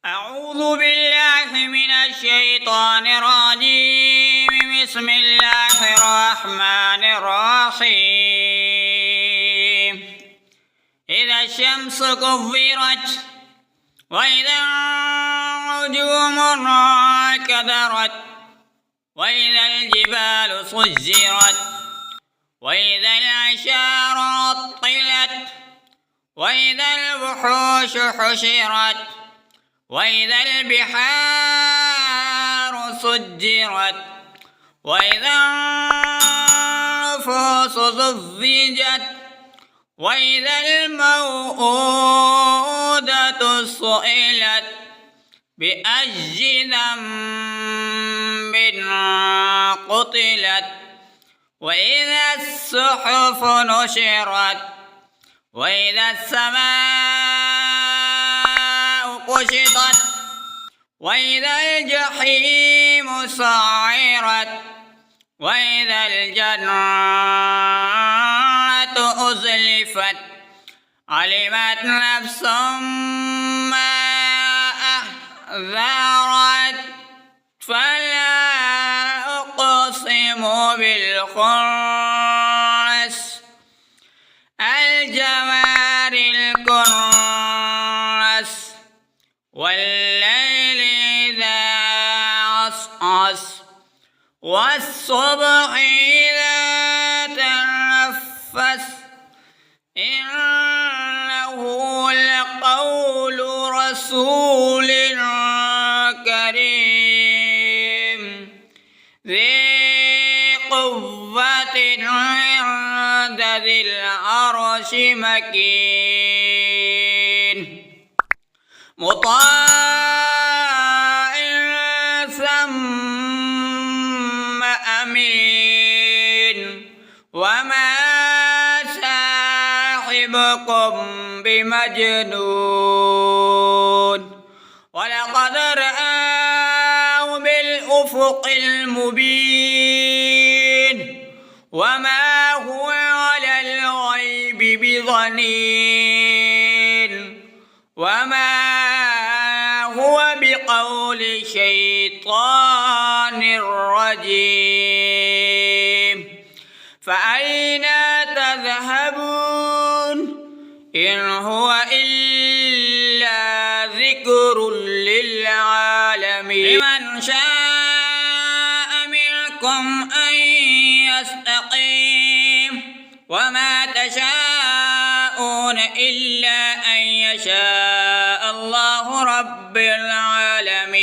أعوذ بالله من الشيطان الرجيم. بسم الله الرحمن الرحيم. إذا الشمس كورت وإذا النجوم انكدرت وإذا الجبال سجرت وإذا العشار عطلت وإذا الوحوش حشرت وإذا البحار سجرت وإذا النفوس زوجت وإذا الموءودة سئلت بأي ذنب قتلت وإذا الصحف نشرت وإذا السماء كشطت وإذا الجحيم سعرت وإذا الجنة أزلفت علمت نفس ما أحذرت فلا أقسم بالخنس الجوار الكنس والليل إذا عسعس والصبح إذا تنفس إنه لقول رسول كريم ذي قوة عند ذي العرش مكين مطاع ثم أمين وما صاحبكم بمجنون ولقد رآه بالأفق المبين وما هو على الغيب بضنين وما هو بقول شيطان رجيم فأين تذهبون إن هو إلا ذكر للعالمين لمن شاء منكم أن يستقيم وما تشاءون إلا أن يشاء الله رب العالمين.